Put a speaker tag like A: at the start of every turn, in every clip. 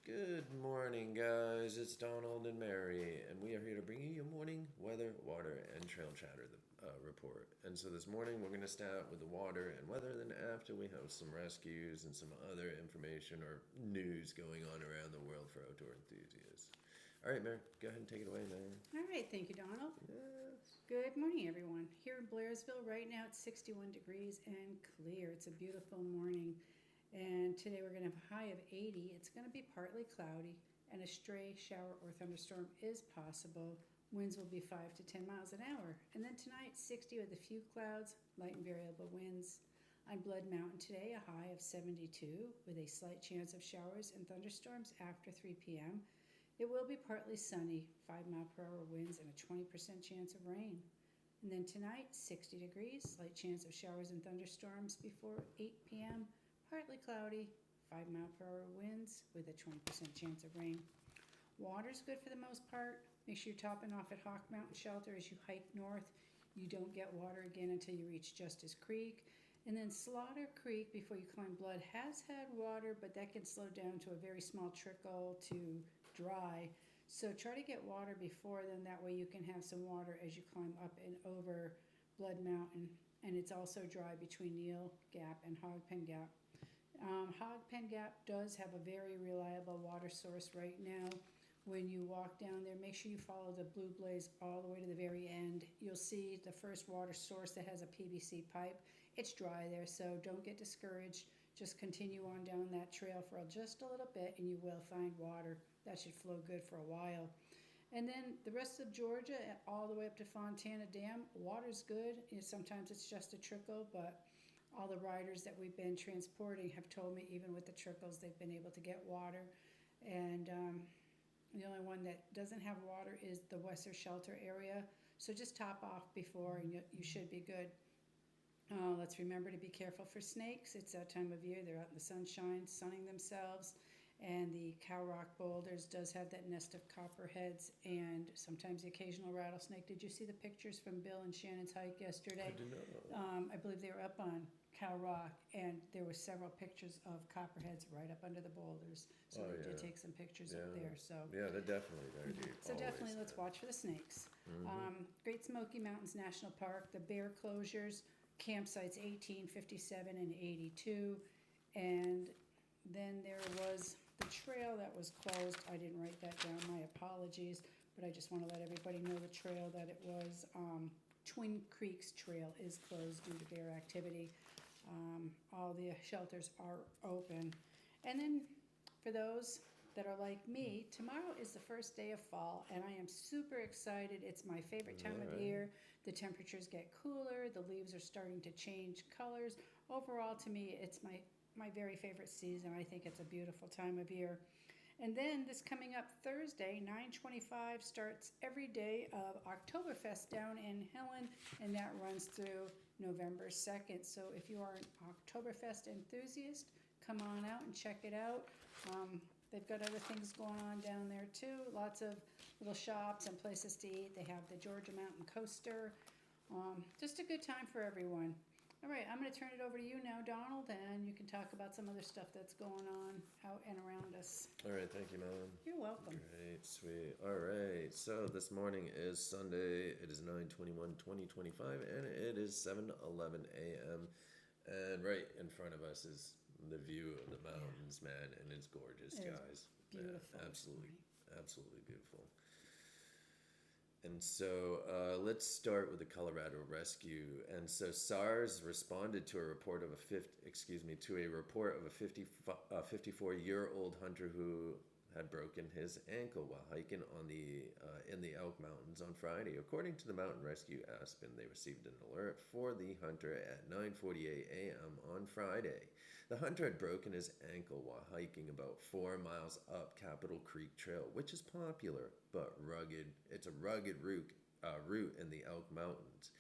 A: Good morning, guys. It's Donald and Mary, and we are here to bring you your morning weather, water, and trail chatter report. And so this morning we're going to start with the water and weather. Then after we have some rescues and some other information or news going on around the world for outdoor enthusiasts. All right, Mary, go ahead and take it away, Mary.
B: All right, thank you, Donald.
A: Yes.
B: Good morning, everyone. Here in Blairsville, right now it's 61 degrees and clear. It's a beautiful morning. And today we're going to have a high of 80. It's going to be partly cloudy, and a stray shower or thunderstorm is possible. Winds will be 5 to 10 miles an hour. And then tonight, 60 with a few clouds, light and variable winds. On Blood Mountain today, a high of 72 with a slight chance of showers and thunderstorms after 3 p.m. It will be partly sunny, 5-mile-per-hour winds, and a 20% chance of rain. And then tonight, 60 degrees, slight chance of showers and thunderstorms before 8 p.m., partly cloudy, 5-mile-per-hour winds with a 20% chance of rain. Water's good for the most part. Make sure you're topping off at Hawk Mountain Shelter as you hike north. You don't get water again until you reach Justice Creek. And then Slaughter Creek, before you climb Blood, has had water, but that can slow down to a very small trickle to dry. So try to get water before then. That way you can have some water as you climb up and over Blood Mountain. And it's also dry between Neal Gap and Hogpen Gap. Hogpen Gap does have a very reliable water source right now. When you walk down there, make sure you follow the blue blaze all the way to the very end. You'll see the first water source that has a PVC pipe. It's dry there, so don't get discouraged. Just continue on down that trail for just a little bit and you will find water. That should flow good for a while. And then the rest of Georgia, all the way up to Fontana Dam, water's good. Sometimes it's just a trickle, but all the riders that we've been transporting have told me even with the trickles they've been able to get water. And the only one that doesn't have water is the Wesser Shelter area. So just top off before and you should be good. Let's remember to be careful for snakes. It's that time of year. They're out in the sunshine, sunning themselves. And the Cow Rock Boulders does have that nest of copperheads and sometimes the occasional rattlesnake. Did you see the pictures from Bill and Shannon's hike yesterday?
A: I did not.
B: I believe they were up on Cow Rock, and there were several pictures of copperheads right up under the boulders. So they did take some pictures up there. So
A: yeah, they're definitely there, dude.
B: so definitely let's watch for the snakes. Great Smoky Mountains National Park, the bear closures, campsites 18, 57, and 82. And then there was the trail that was closed. I didn't write that down, my apologies, but I just want to let everybody know the trail that it was. Twin Creeks Trail is closed due to bear activity. All the shelters are open. And then for those that are like me, tomorrow is the first day of fall, and I am super excited. It's my favorite time of year. The temperatures get cooler. The leaves are starting to change colors. Overall, to me, it's my very favorite season. I think it's a beautiful time of year. And then this coming up Thursday, 9/25, starts every day of Oktoberfest down in Helen, and that runs through November 2nd. So if you are an Oktoberfest enthusiast, come on out and check it out. They've got other things going on down there too. Lots of little shops and places to eat. They have the Georgia Mountain Coaster. Just a good time for everyone. All right, I'm going to turn it over to you now, Donald, and you can talk about some other stuff that's going on out and around us.
A: All right, thank you, Melon.
B: You're welcome.
A: Great, sweet. All right, so this morning is Sunday. It is 9/21/2025, and it is 7:11 a.m. And right in front of us is the view of the mountains, man, and it's gorgeous, guys.
B: Beautiful.
A: Yeah, absolutely beautiful. And so let's start with the Colorado rescue. And so SARS responded to a report of a 54-year-old hunter who had broken his ankle while hiking on in the Elk Mountains on Friday. According to the Mountain Rescue Aspen, they received an alert for the hunter at 9:48 a.m. on Friday. The hunter had broken his ankle while hiking about 4 miles up Capitol Creek Trail, which is popular but rugged. It's a rugged route in the Elk Mountains.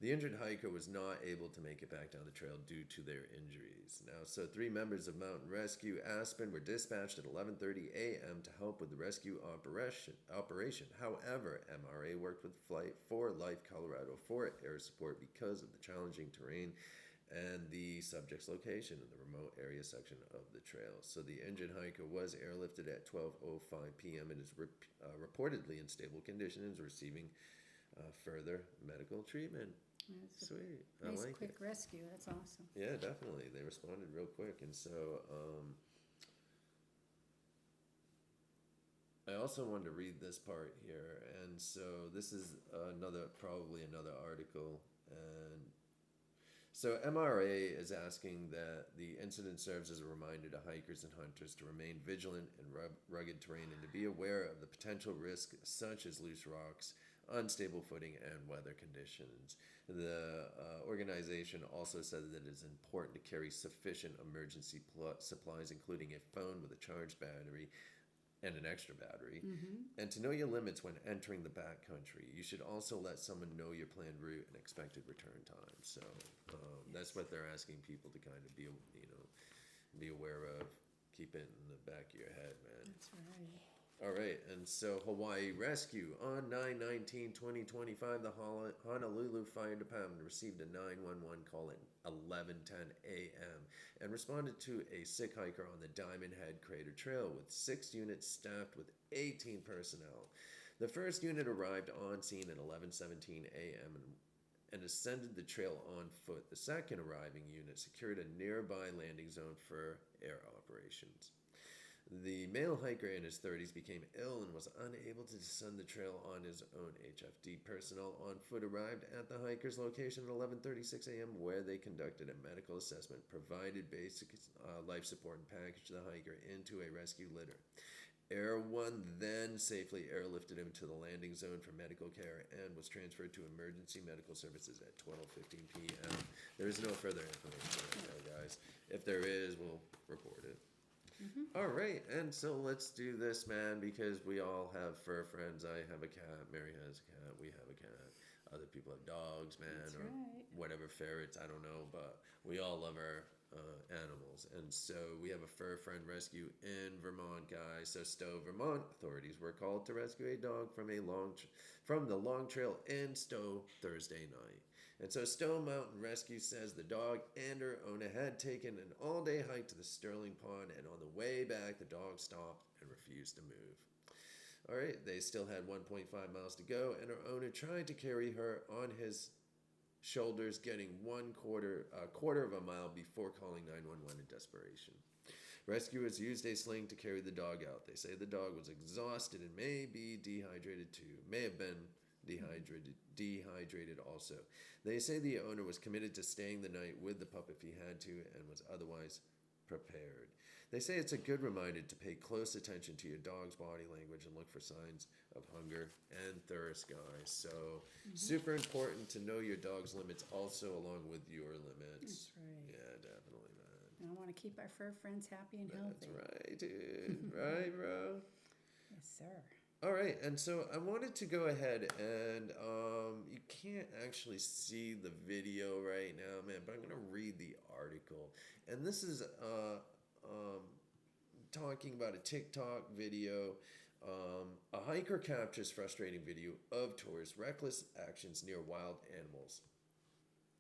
A: The injured hiker was not able to make it back down the trail due to their injuries. Now, so 3 members of Mountain Rescue Aspen were dispatched at 11:30 a.m. to help with the rescue operation. However, MRA worked with Flight for Life Colorado for air support because of the challenging terrain and the subject's location in the remote area section of the trail. So the injured hiker was airlifted at 12:05 p.m. and is reportedly in stable condition and is receiving further medical treatment.
B: That's
A: Sweet.
B: a
A: I
B: nice
A: like
B: quick
A: it.
B: rescue. That's awesome.
A: Yeah, definitely. They responded real quick. And so I also wanted to read this part here. And so this is probably another article. And so MRA is asking that the incident serves as a reminder to hikers and hunters to remain vigilant in rugged terrain and to be aware of the potential risks such as loose rocks, unstable footing, and weather conditions. The organization also said that it is important to carry sufficient emergency supplies, including a phone with a charged battery and an extra battery, and to know your limits when entering the backcountry. You should also let someone know your planned route and expected return time. So that's what they're asking people to kind of be aware of. Keep it in the back of your head, man.
B: That's right.
A: All right, and so Hawaii Rescue on 9/19/2025, the Honolulu Fire Department received a 911 call at 11:10 a.m. and responded to a sick hiker on the Diamond Head Crater Trail with 6 units staffed with 18 personnel. The first unit arrived on scene at 11:17 a.m. and ascended the trail on foot. The second arriving unit secured a nearby landing zone for air operations. The male hiker in his 30s became ill and was unable to descend the trail on his own. HFD personnel on foot arrived at the hiker's location at 11:36 a.m., where they conducted a medical assessment, provided basic life support, and packaged the hiker into a rescue litter. Air One then safely airlifted him to the landing zone for medical care and was transferred to emergency medical services at 12:15 p.m. There is no further information right now, guys. If there is, we'll report it. All right, and so let's do this, man, because we all have fur friends. I have a cat. Mary has a cat. We have a cat. Other people have dogs, man,
B: That's
A: or
B: right.
A: whatever, ferrets. I don't know, but we all love our animals. And so we have a fur friend rescue in Vermont, guys. So Stowe, Vermont authorities were called to rescue a dog from from the Long Trail in Stowe Thursday night. And so Stowe Mountain Rescue says the dog and her owner had taken an all-day hike to the Sterling Pond, and on the way back, the dog stopped and refused to move. All right, they still had 1.5 miles to go, and her owner tried to carry her on his shoulders, getting a quarter of a mile before calling 911 in desperation. Rescuers used a sling to carry the dog out. They say the dog was exhausted and may have been dehydrated also. They say the owner was committed to staying the night with the pup if he had to and was otherwise prepared. They say it's a good reminder to pay close attention to your dog's body language and look for signs of hunger and thirst, guys. So super important to know your dog's limits also along with your limits.
B: That's right.
A: Yeah, definitely, man.
B: And I want to keep our fur friends happy and healthy.
A: That's right, dude. Right, bro?
B: Yes, sir.
A: All right, and so I wanted to go ahead and you can't actually see the video right now, man, but I'm going to read the article. And this is talking about a TikTok video. A hiker captures frustrating video of tourists' reckless actions near wild animals.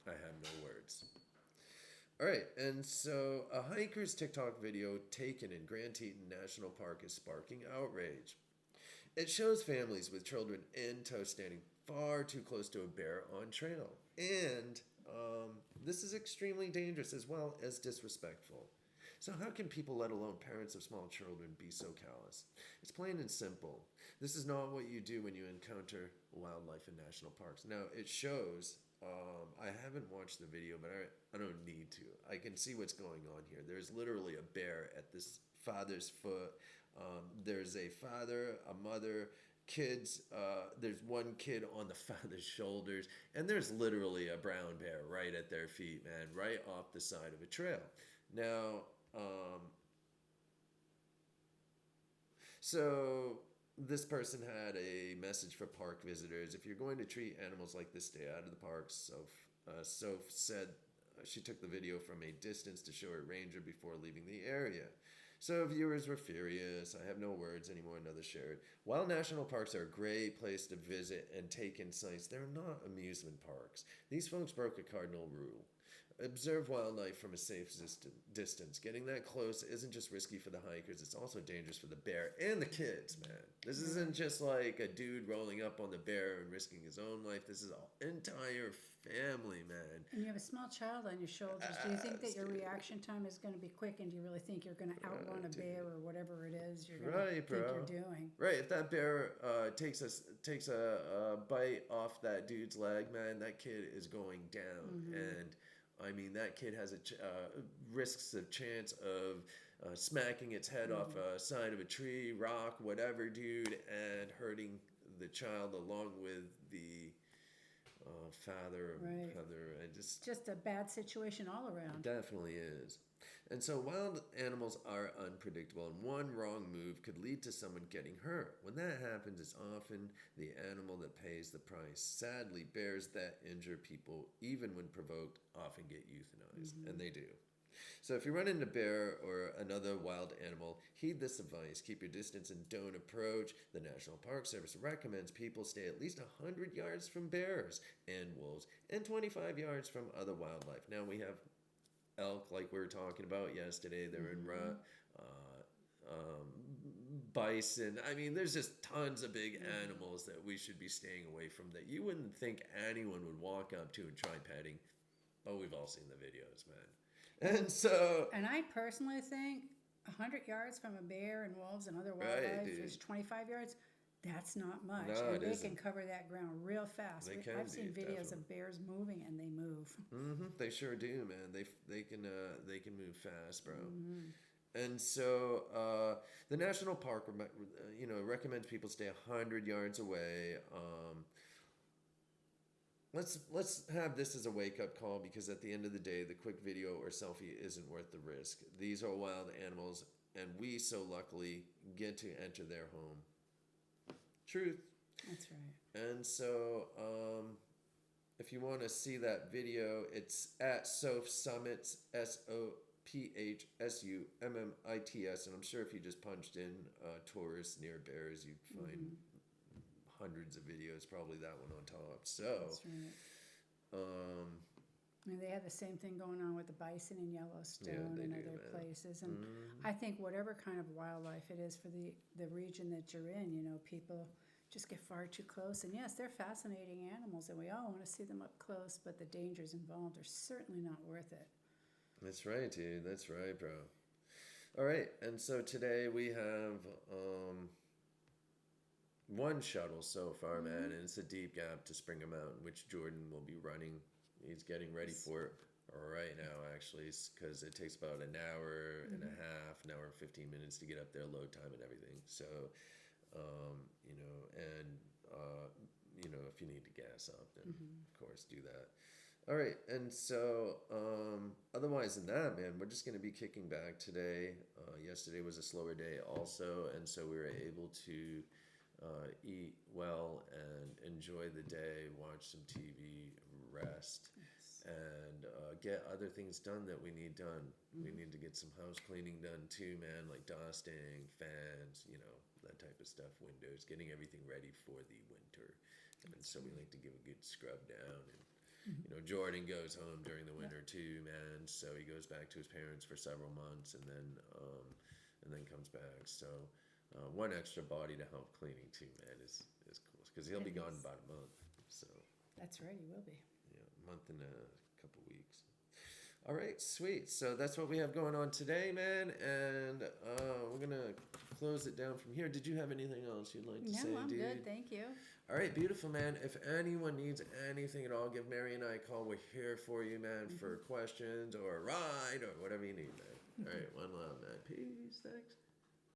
A: I have no words. All right, and so a hiker's TikTok video taken in Grand Teton National Park is sparking outrage. It shows families with children in tow standing far too close to a bear on trail. And this is extremely dangerous as well as disrespectful. So how can people, let alone parents of small children, be so callous? It's plain and simple. This is not what you do when you encounter wildlife in national parks. Now, it shows, I haven't watched the video, but I don't need to. I can see what's going on here. There's literally a bear at this father's foot. There's a father, a mother, kids. There's one kid on the father's shoulders, and there's literally a brown bear right at their feet, man, right off the side of a trail. Now, so this person had a message for park visitors. If you're going to treat animals like this, stay out of the parks. Soph said she took the video from a distance to show a ranger before leaving the area. So viewers were furious. I have no words anymore, another shared. While national parks are a great place to visit and take in sights, they're not amusement parks. These folks broke a cardinal rule. observe wildlife from a safe distance. Getting that close isn't just risky for the hikers, it's also dangerous for the bear and the kids, man. This isn't just like a dude rolling up on the bear and risking his own life. This is an entire family, man.
B: And you have a small child on your shoulders. Do you think that your reaction time is going to be quick? And do you really think you're going to outrun a bear or whatever it is you're going to think you're doing?
A: Right. If that bear takes a bite off that dude's leg, man, that kid is going down. And I mean, that kid has risks a chance of smacking its head off a side of a tree, rock, whatever, dude, and hurting the child along with the father or mother.
B: Just a bad situation all around.
A: Definitely is. And so wild animals are unpredictable, and one wrong move could lead to someone getting hurt. When that happens, it's often the animal that pays the price. Sadly, bears that injure people, even when provoked, often get euthanized, and they do. So if you run into a bear or another wild animal, heed this advice. Keep your distance and don't approach. The National Park Service recommends people stay at least 100 yards from bears and wolves and 25 yards from other wildlife. Now we have elk, like we were talking about yesterday. They're in rut. Bison. I mean, there's just tons of big animals that we should be staying away from that you wouldn't think anyone would walk up to and try petting. But we've all seen the videos, man. And so...
B: And I personally think 100 yards from a bear and wolves and other wildlife is 25 yards. That's not much.
A: No,
B: and they can cover that ground real fast. I've seen videos of bears moving, and they move.
A: They sure do, man. They can move fast, bro. And so the national park, recommends people stay 100 yards away. Let's have this as a wake-up call, because at the end of the day, the quick video or selfie isn't worth the risk. These are wild animals, and we so luckily get to enter their home. Truth.
B: That's right.
A: And so if you want to see that video, it's at Soph Summits, SOPHSUMMITS, and I'm sure if you just punched in tourists near bears, you'd find hundreds of videos, probably that one on top. So
B: that's right. I mean, they have the same thing going on with the bison in Yellowstone and other places. And I think whatever kind of wildlife it is for the region that you're in, people just get far too close. And yes, they're fascinating animals, and we all want to see them up close, but the dangers involved are certainly not worth it.
A: That's right, dude. That's right, bro. All right, and so today we have one shuttle so far, man, and it's a Deep Gap to Springer Mountain, which Jordan will be running. He's getting ready for it right now, actually, because it takes about an hour and a half, an hour and 15 minutes to get up there, load time and everything. So, if you need to gas up, then of course do that. All right, and so otherwise than that, man, we're just going to be kicking back today. Yesterday was a slower day also, and so we were able to eat well and enjoy the day, watch some TV, rest, and get other things done that we need done. We need to get some house cleaning done too, man, like dusting, fans, that type of stuff, windows, getting everything ready for the winter. And so we like to give a good scrub down. And Jordan goes home during the winter too, man. So he goes back to his parents for several months, and then comes back. So one extra body to help cleaning too, man, is cool, because he'll be gone about a month. So
B: that's right, he will be.
A: Yeah, a month and a couple weeks. All right, sweet. So that's what we have going on today, man. And we're gonna close it down from here. Did you have anything else you'd like to say,
B: No, I'm
A: dude?
B: good, thank you.
A: All right, beautiful, man. If anyone needs anything at all, give Mary and I a call. We're here for you, man, for questions or a ride or whatever you need, man. All right, one love, man. Peace. Thanks.